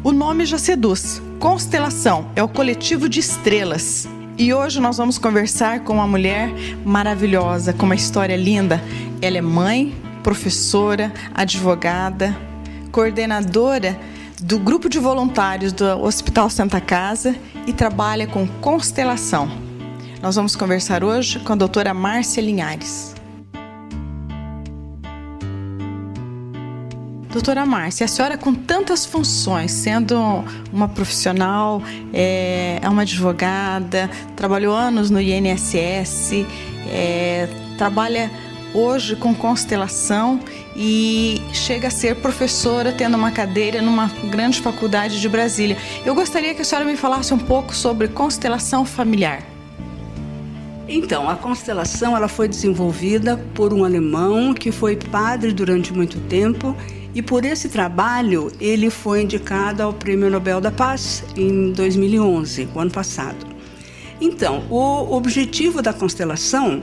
O nome já seduz. Constelação é o coletivo de estrelas. E hoje nós vamos conversar com uma mulher maravilhosa, com uma história linda. Ela é mãe, professora, advogada, coordenadora do grupo de voluntários do Hospital Santa Casa e trabalha com constelação. Nós vamos conversar hoje com a doutora Márcia Linhares. Doutora Márcia, a senhora com tantas funções, sendo uma profissional, é uma advogada, trabalhou anos no INSS, trabalha hoje com constelação e chega a ser professora, tendo uma cadeira numa grande faculdade de Brasília. Eu gostaria que a senhora me falasse um pouco sobre constelação familiar. Então, a constelação ela foi desenvolvida por um alemão que foi padre durante muito tempo. E por esse trabalho, ele foi indicado ao Prêmio Nobel da Paz em 2011, o ano passado. Então, o objetivo da constelação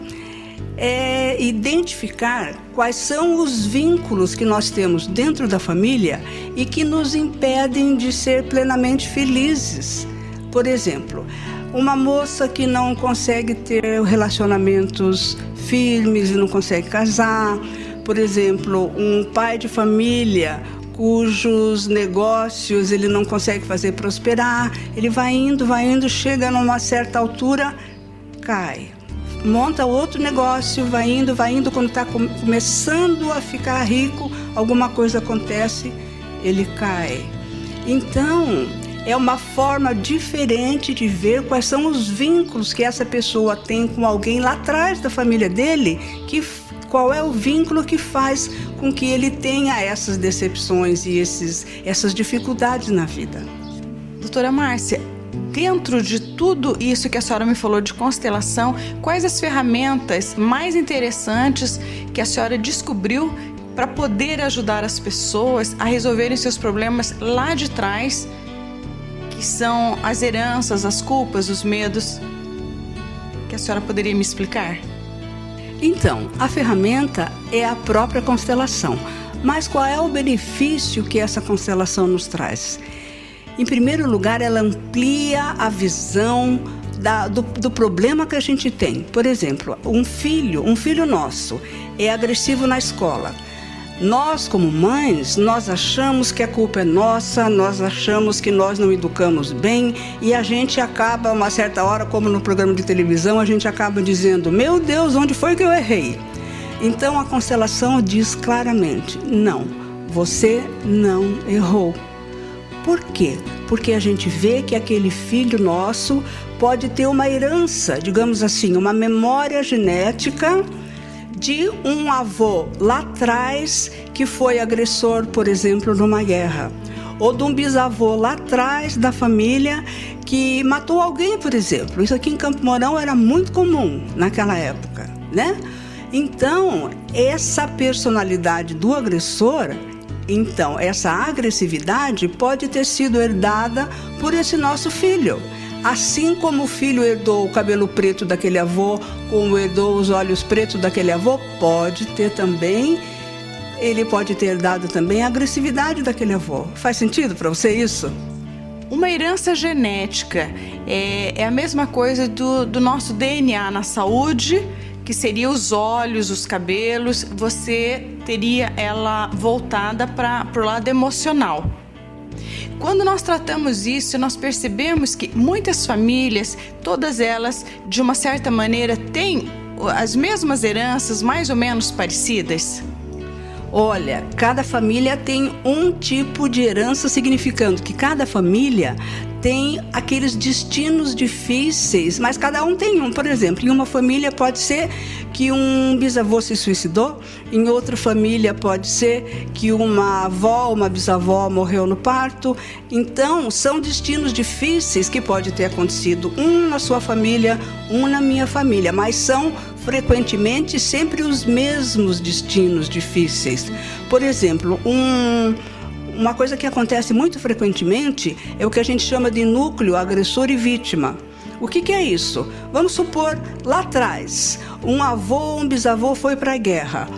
é identificar quais são os vínculos que nós temos dentro da família e que nos impedem de ser plenamente felizes. Por exemplo, uma moça que não consegue ter relacionamentos firmes e não consegue casar. Por exemplo, um pai de família cujos negócios ele não consegue fazer prosperar, ele vai indo, chega numa certa altura, cai. Monta outro negócio, vai indo, quando está começando a ficar rico, alguma coisa acontece, ele cai. Então, é uma forma diferente de ver quais são os vínculos que essa pessoa tem com alguém lá atrás da família dele, qual é o vínculo que faz com que ele tenha essas decepções e essas dificuldades na vida. Doutora Márcia, dentro de tudo isso que a senhora me falou de constelação, quais as ferramentas mais interessantes que a senhora descobriu para poder ajudar as pessoas a resolverem seus problemas lá de trás, que são as heranças, as culpas, os medos, que a senhora poderia me explicar? Então, a ferramenta é a própria constelação. Mas qual é o benefício que essa constelação nos traz? Em primeiro lugar, ela amplia a visão do problema que a gente tem. Por exemplo, um filho nosso é agressivo na escola. Nós, como mães, nós achamos que a culpa é nossa, nós achamos que nós não educamos bem e a gente acaba, uma certa hora, como no programa de televisão, a gente acaba dizendo, meu Deus, onde foi que eu errei? Então a constelação diz claramente, não, você não errou. Por quê? Porque a gente vê que aquele filho nosso pode ter uma herança, digamos assim, uma memória genética de um avô lá atrás que foi agressor, por exemplo, numa guerra. Ou de um bisavô lá atrás da família que matou alguém, por exemplo. Isso aqui em Campo Mourão era muito comum naquela época, né? Então, essa personalidade do agressor, então, essa agressividade pode ter sido herdada por esse nosso filho. Assim como o filho herdou o cabelo preto daquele avô, como herdou os olhos pretos daquele avô, ele pode ter herdado também a agressividade daquele avô. Faz sentido para você isso? Uma herança genética é a mesma coisa do nosso DNA na saúde, que seria os olhos, os cabelos, você teria ela voltada para o lado emocional. Quando nós tratamos isso, nós percebemos que muitas famílias, todas elas, de uma certa maneira, têm as mesmas heranças mais ou menos parecidas. Olha, cada família tem um tipo de herança, significando que cada família tem aqueles destinos difíceis, mas cada um tem um. Por exemplo, em uma família pode ser que um bisavô se suicidou, em outra família pode ser que uma avó, uma bisavó morreu no parto. Então, são destinos difíceis que pode ter acontecido, um na sua família, um na minha família, mas são frequentemente sempre os mesmos destinos difíceis. Por exemplo, uma coisa que acontece muito frequentemente é o que a gente chama de núcleo agressor e vítima. O que é isso? Vamos supor, lá atrás, um avô ou um bisavô foi para a guerra,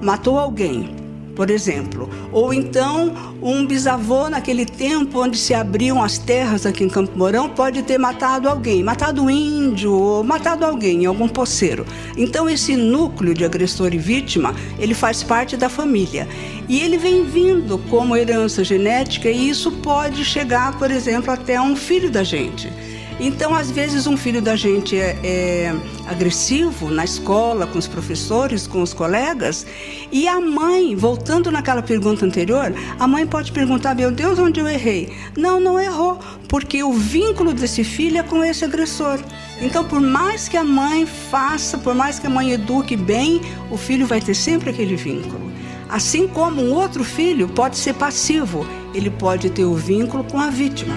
matou alguém. por exemplo. Ou então, um bisavô naquele tempo onde se abriam as terras aqui em Campo Mourão pode ter matado alguém, matado um índio, ou matado alguém, algum poceiro. Então, esse núcleo de agressor e vítima, ele faz parte da família. E ele vem vindo como herança genética e isso pode chegar, por exemplo, até um filho da gente. Então, às vezes, um filho da gente é agressivo na escola, com os professores, com os colegas, e a mãe, voltando naquela pergunta anterior, a mãe pode perguntar, meu Deus, onde eu errei? Não, não errou, porque o vínculo desse filho é com esse agressor. Então, por mais que a mãe faça, por mais que a mãe eduque bem, o filho vai ter sempre aquele vínculo. Assim como um outro filho pode ser passivo, ele pode ter o vínculo com a vítima.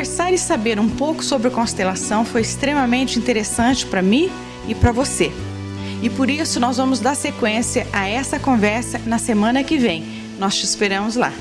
Conversar e saber um pouco sobre constelação foi extremamente interessante para mim e para você. E por isso nós vamos dar sequência a essa conversa na semana que vem. Nós te esperamos lá.